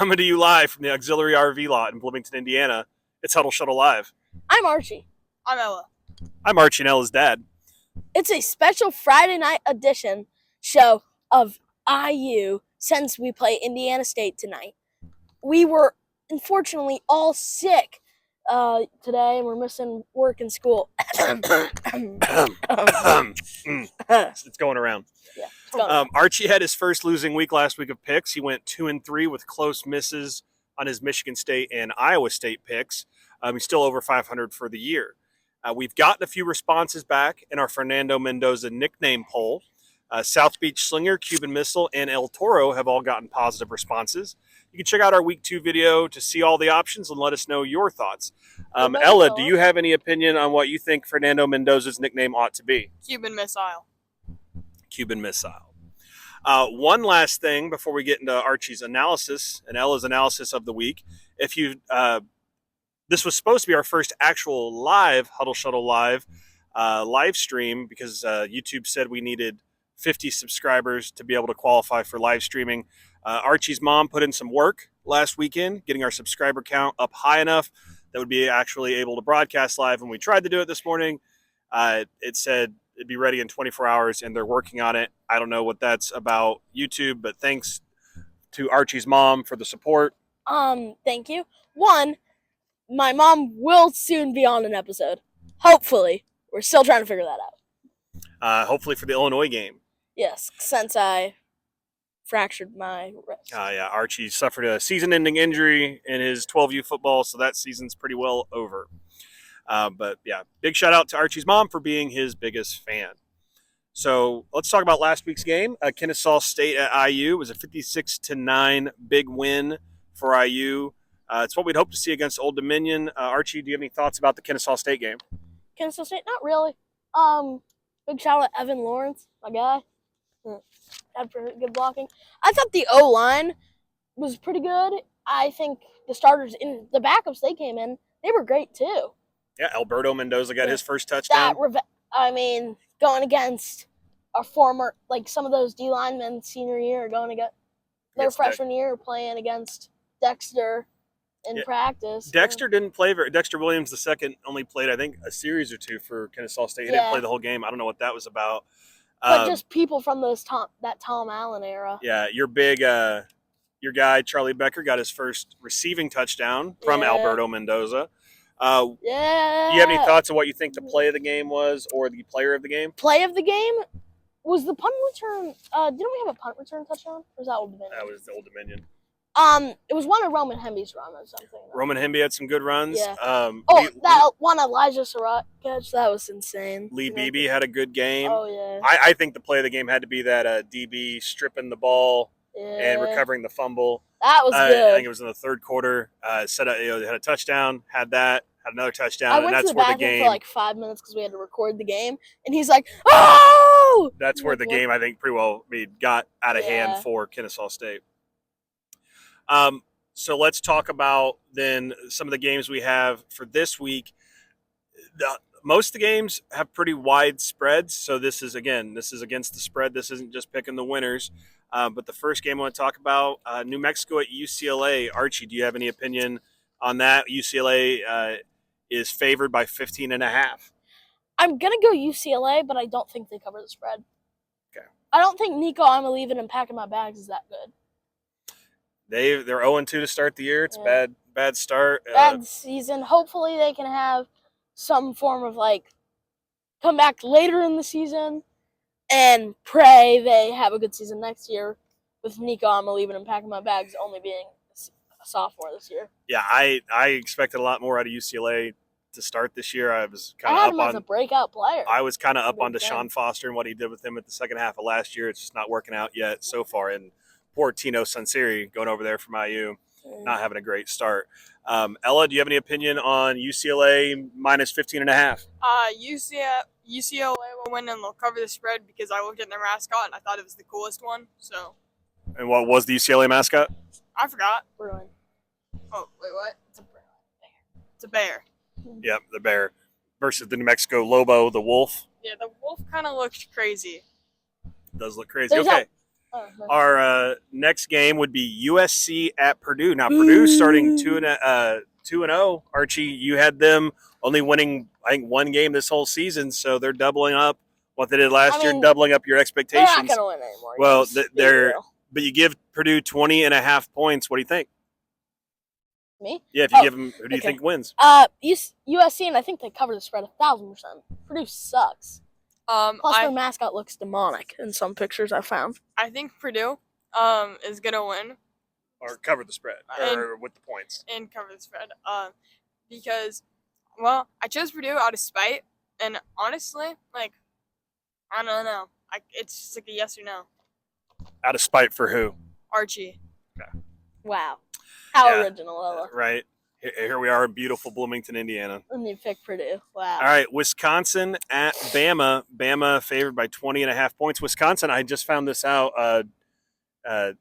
Coming to you live from the Auxiliary RV lot in Bloomington, Indiana. It's Huddle Shuttle Live. I'm Archie. I'm Ella. I'm Archie and Ella's dad. It's a special Friday night edition show of IU since we play Indiana State tonight. We were unfortunately all sick today and we're missing work and school. It's going around. Yeah, Archie had his first losing week last week of picks. He went 2-3 with close misses on his Michigan State and Iowa State picks. He's still over 500 for the year. We've gotten a few responses back in our Fernando Mendoza nickname poll. South Beach Slinger, Cuban Missile, and El Toro have all gotten positive responses. You can check out our week 2 video to see all the options and let us know your thoughts. Ella, do you have any opinion on what you think Fernando Mendoza's nickname ought to be? Cuban Missile. Cuban Missile. One last thing before we get into Archie's analysis and Ella's analysis of the week. If you, this was supposed to be our first actual live Huddle Shuttle live stream because YouTube said we needed 50 subscribers to be able to qualify for live streaming. Archie's mom put in some work last weekend, getting our subscriber count up high enough that would be actually able to broadcast live. When we tried to do it this morning, it said it'd be ready in 24 hours, and they're working on it. I don't know what that's about YouTube, but thanks to Archie's mom for the support. Thank you. One, my mom will soon be on an episode. Hopefully. We're still trying to figure that out. Hopefully for the Illinois game. Yes, since I fractured my wrist. Yeah, Archie suffered a season-ending injury in his 12U football, so that season's pretty well over. But yeah, big shout out to Archie's mom for being his biggest fan. So let's talk about last week's game. Kennesaw State at IU was a 56-9 big win for IU. It's what we'd hope to see against Old Dominion. Archie, do you have any thoughts about the Kennesaw State game? Kennesaw State, not really. Big shout out Evan Lawrence, my guy. Had pretty good blocking. I thought the O-line was pretty good. I think the starters in the backups they came in, they were great too. Yeah, Alberto Mendoza got his first touchdown. Going against a former, like some of those D linemen senior year, going against their freshman year, playing against Dexter in practice. Dexter didn't play very. Dexter Williams II only played, I think, a series or two for Kennesaw State. He didn't play the whole game. I don't know what that was about. But just people from that Tom Allen era. Yeah, your guy Charlie Becker got his first receiving touchdown from Alberto Mendoza. Do you have any thoughts on what you think the play of the game was, or the player of the game? Play of the game was the punt return. Didn't we have a punt return touchdown? Or was that Old Dominion? That was the Old Dominion. It was one of Roman Hemby's runs or something. Roman Hemby had some good runs. Yeah. That one Elijah Surratt catch, that was insane. Lee Beebe had a good game. Oh, yeah. I think the play of the game had to be that DB stripping the ball and recovering the fumble. That was good. I think it was in the third quarter. Had a touchdown, had another touchdown. I went to the bathroom for like 5 minutes because we had to record the game, and he's like, "Oh!" That's where the game, I think, pretty well got out of hand for Kennesaw State. So let's talk about then some of the games we have for this week. Most of the games have pretty wide spreads. So this is against the spread. This isn't just picking the winners. But the first game I want to talk about, New Mexico at UCLA. Archie, do you have any opinion on that? UCLA is favored by 15.5. I'm going to go UCLA, but I don't think they cover the spread. Okay. I don't think Nico I'm leaving and packing my bags is that good. They're 0-2 to start the year. It's a bad start. Bad season. Hopefully they can have some form of come back later in the season and pray they have a good season next year with Nico I'm leaving and packing my bags only being a sophomore this year. Yeah, I expected a lot more out of UCLA to start this year. I was kind of up on as a breakout player. I was kind of up on Deshaun Foster and what he did with him at the second half of last year. It's just not working out yet so far. And poor Tino Sunseri going over there from IU, not having a great start. Ella, do you have any opinion on UCLA minus 15.5? UCLA will win and they'll cover the spread because I looked at their mascot and I thought it was the coolest one. So. And what was the UCLA mascot? I forgot. Bruin. Oh, wait, what? It's a bear. Yep, the bear versus the New Mexico Lobo, the wolf. Yeah, the wolf kind of looks crazy. It does look crazy. Okay. Oh, no. Our next game would be USC at Purdue. Now Purdue's starting 2-0. Archie, you had them only winning, I think, one game this whole season, so they're doubling up what they did last year, doubling up your They're expectations. not going to win anymore. Well, games. but you give Purdue 20.5 points. What do you think? Me? Yeah, if you Oh, give them, who do you okay. think wins? USC, and I think they cover the spread 1,000%. Purdue sucks. Plus, their mascot looks demonic in some pictures I found. I think Purdue is gonna win Or cover the spread, or with the points. and cover the spread. Because, well, I chose Purdue out of spite, and honestly, like, I don't know. It's just like a yes or no. Out of spite for who? Archie. Wow. How Yeah. original, Ella. Right. Here we are in beautiful Bloomington, Indiana. And you picked Purdue. Wow. All right, Wisconsin at Bama. Bama favored by 20.5 points. Wisconsin, I just found this out, I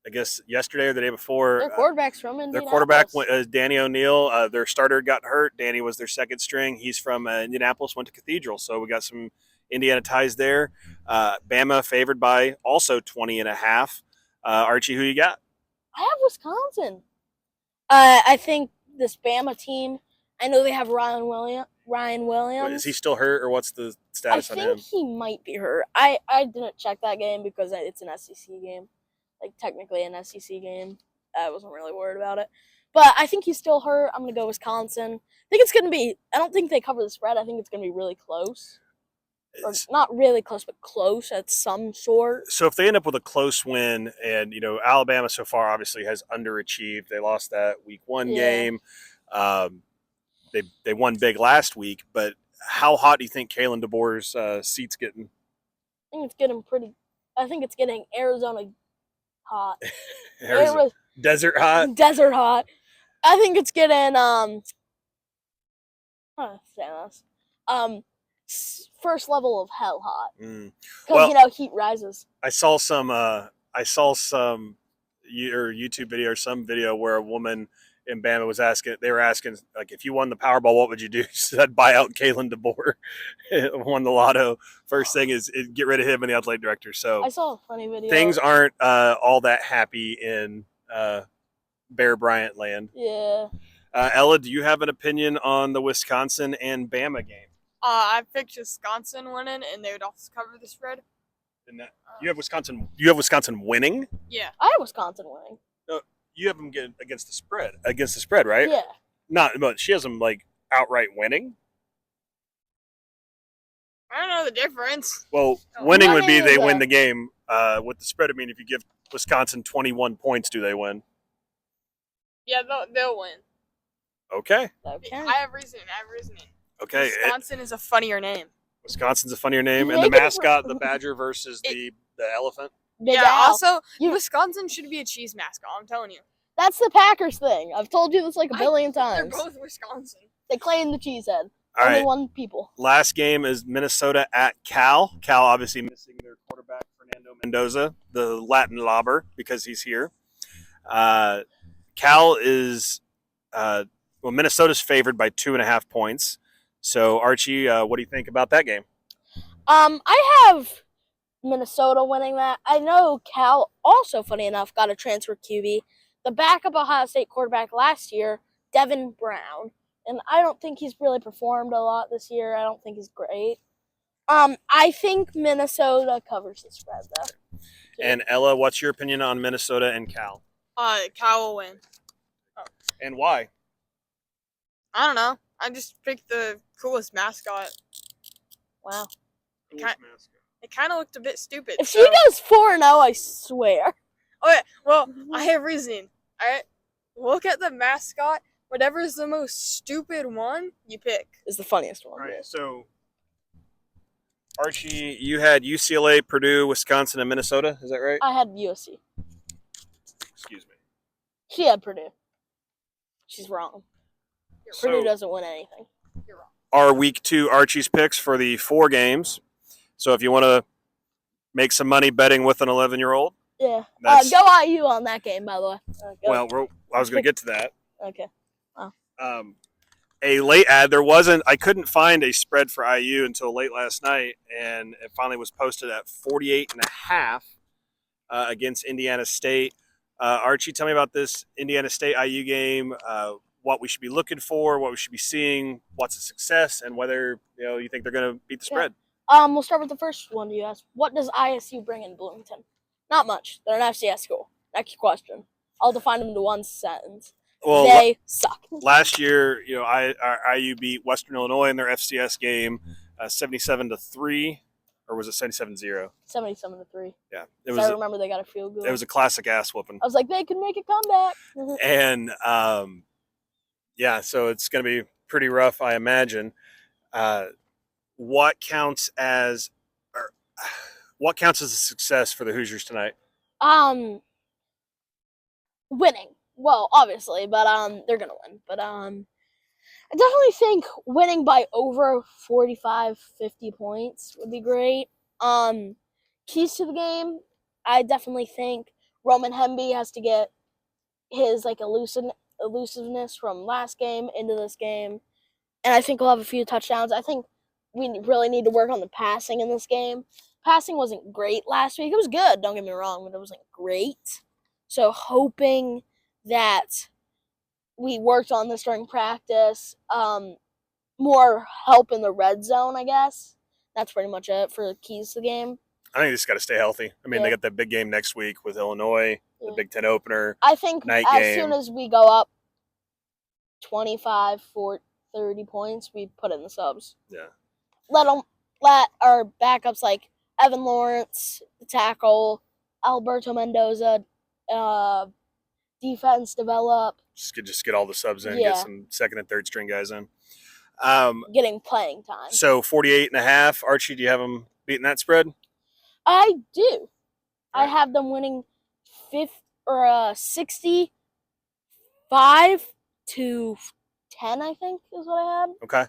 guess yesterday or the day before. Their quarterback's from Their Indianapolis. quarterback, Danny O'Neal, their starter got hurt. Danny was their second string. He's from Indianapolis, went to Cathedral. So we got some Indiana ties there. Bama favored by also 20.5. Archie, who you got? I have Wisconsin. I think this Bama team, I know they have Ryan Williams. Is he still hurt, or what's the status I on him? think he might be hurt. I didn't check that game because it's an SEC game. Like, technically an SEC game. I wasn't really worried about it. But I think he's still hurt. I'm going to go Wisconsin. I think it's going to be, I don't think they cover the spread. I think it's going to be really close. Or not really close, but close at some sort. So if they end up with a close win, and Alabama so far obviously has underachieved. They lost that week 1 game. They won big last week, but how hot do you think Kalen DeBoer's seat's getting? I think it's getting Arizona hot. Desert hot. Desert hot. I think it's getting first level of hell hot. Because heat rises. I saw some YouTube video or some video where a woman in Bama was asking, like, if you won the Powerball, what would you do? She said, buy out Kalen DeBoer. Won the lotto. First thing is get rid of him and the athletic director. So I saw a funny video. Things aren't all that happy in Bear Bryant land. Yeah. Ella, do you have an opinion on the Wisconsin and Bama game? I picked Wisconsin winning, and they would also cover the spread. And you have Wisconsin. You have Wisconsin winning. Yeah. I have Wisconsin winning. You have them get against the spread. Against the spread, right? Yeah. But she has them like outright winning. I don't know the difference. Well, winning would be Winning they is win the game. With the spread, I mean, if you give Wisconsin 21 points, do they win? Yeah, they'll win. Okay. Okay. I have reasoning. Okay. Wisconsin is a funnier name. Wisconsin's a funnier name, and Make the it mascot, the badger versus the elephant. Big yeah. Al. Also, You- Wisconsin should be a cheese mascot. I'm telling you. That's the Packers thing. I've told you this like a billion They're times. both Wisconsin. They claim the cheesehead. All Only right. one people. Last game is Minnesota at Cal. Cal obviously missing their quarterback Fernando Mendoza, the Latin lobber, because he's here. Cal is Minnesota's favored by 2.5 points. So Archie, what do you think about that game? I have Minnesota winning that. I know Cal also, funny enough, got a transfer QB. The backup Ohio State quarterback last year, Devin Brown. And I don't think he's really performed a lot this year. I don't think he's great. I think Minnesota covers the spread, though. And Ella, what's your opinion on Minnesota and Cal? Cal will win. And why? I don't know. I just picked the coolest mascot. Wow. It kind of looked a bit stupid. If she goes 4-0, I swear. Okay, well, I have reasoning. Alright? Look at the mascot. Whatever is the most stupid one, you pick. Is the funniest one. All right, so Archie, you had UCLA, Purdue, Wisconsin, and Minnesota. Is that right? I had USC. Excuse me. She had Purdue. She's wrong. Purdue So doesn't win anything. You're wrong. our week 2 Archie's picks for the 4 games. So if you want to make some money betting with an 11-year-old, Yeah. That's- Go IU on that game, by the way. Go. well, I was going to get to that. Okay. A late ad. I couldn't find a spread for IU until late last night, and it finally was posted at 48.5. against Indiana State. Archie, tell me about this Indiana State IU game. What we should be looking for, what we should be seeing, what's a success, and whether you think they're going to beat the spread. We'll start with the first one you asked. What does ISU bring in Bloomington? Not much. They're an FCS school. Next question. I'll define them into one sentence. Well, they suck. Last year, IU beat Western Illinois in their FCS game, 77-3, or was it 77-0? 77-3. Yeah, I remember they got a field goal. It was a classic ass whooping. I was like, they could make a comeback. And so it's going to be pretty rough, I imagine. What counts as a success for the Hoosiers tonight? Winning. Well, obviously, but they're gonna win. But I definitely think winning by over 45, 50 points would be great. Keys to the game, I definitely think Roman Hemby has to get his elusiveness from last game into this game, and I think we'll have a few touchdowns. I think we really need to work on the passing in this game. Passing wasn't great last week. It was good, don't get me wrong, but it wasn't great. So hoping that we worked on this during practice. More help in the red zone, I guess. That's pretty much it for the keys to the game. I think they just got to stay healthy. I mean, they got that big game next week with Illinois, the Big Ten opener. I think soon as we go up 25, 30 points, we put in the subs. Yeah. Let our backups like Evan Lawrence, the tackle, Alberto Mendoza, defense develop. Just get all the subs in, Yeah. get some second and third string guys in. Getting playing time. So 48.5. Archie, do you have them beating that spread? I do. Right. I have them winning 65-10, I think, is what I had. Okay.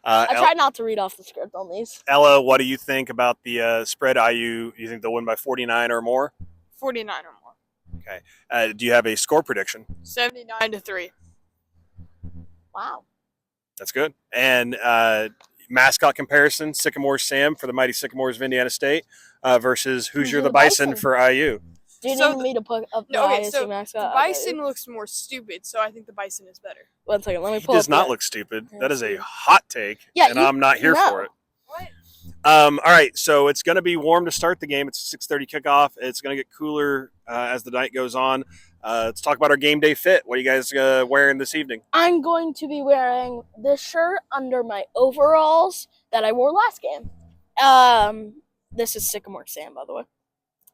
I tried not to read off the script on these. Ella, what do you think about the spread IU? Do you think they'll win by 49 or more? 49 or more. Okay. Do you have a score prediction? 79-3. Wow. That's good. And mascot comparison, Sycamore Sam for the Mighty Sycamores of Indiana State versus Hoosier the Bison for IU. Do you need me to put up the ISU mascot? The Bison looks more stupid, so I think the Bison is better. 1 second, let me He pull does up not the- look stupid. That is a hot take, and I'm not here for it. What? All right, so it's going to be warm to start the game. It's a 6:30 kickoff. It's going to get cooler as the night goes on. Let's talk about our game day fit. What are you guys wearing this evening? I'm going to be wearing this shirt under my overalls that I wore last game. This is Sycamore Sam, by the way.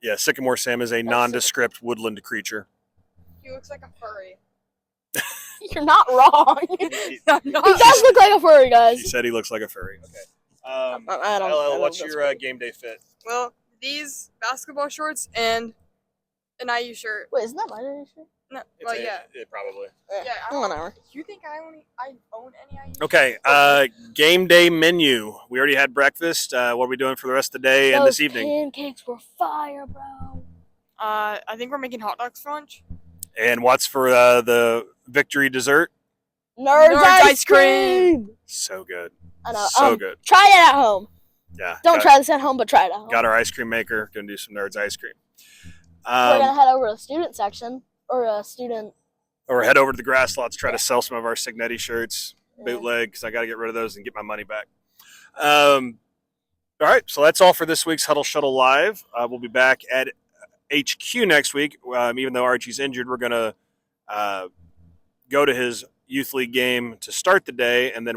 Yeah, Sycamore Sam is a nondescript woodland creature. He looks like a furry. You're not wrong. I'm He not. does look like a furry, guys. She said he looks like a furry. Okay. I don't Ella, what's think your that's game day fit? Well, these basketball shorts and an IU shirt. Wait, isn't that my shirt? No, well, yeah. Probably. Yeah, I don't- Whatever. You think I own any IU? Okay, game day menu. We already had breakfast. What are we doing for the rest of the day and this evening? Pancakes were fire, bro. I think we're making hot dogs for lunch. And what's for the victory dessert? Nerds Nerds ice ice cream. cream. So good. I know. So good. Try it at home. Yeah. Don't try this at home, but try it at home. Got our ice cream maker. Gonna do some Nerds ice cream. We're gonna head over to the student section or a student. Or head over to the grass lot to try to sell some of our Signetti shirts, bootleg, because I got to get rid of those and get my money back. All right, so that's all for this week's Huddle Shuttle Live. We'll be back at HQ next week. Even though Archie's injured, we're going to go to his youth league game to start the day, and then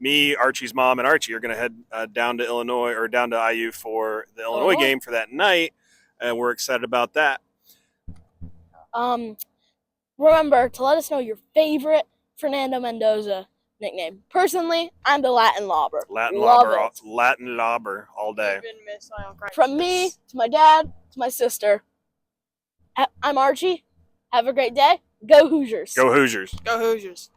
me, Archie's mom, and Archie are going to head down to Illinois or down to IU for the Illinois game for that night, and we're excited about that. Remember to let us know your favorite Fernando Mendoza nickname. Personally, I'm the Latin Lobber. Latin Love lobber all day. From me to my dad to my sister. I'm Archie. Have a great day. Go Hoosiers. Go Hoosiers. Go Hoosiers.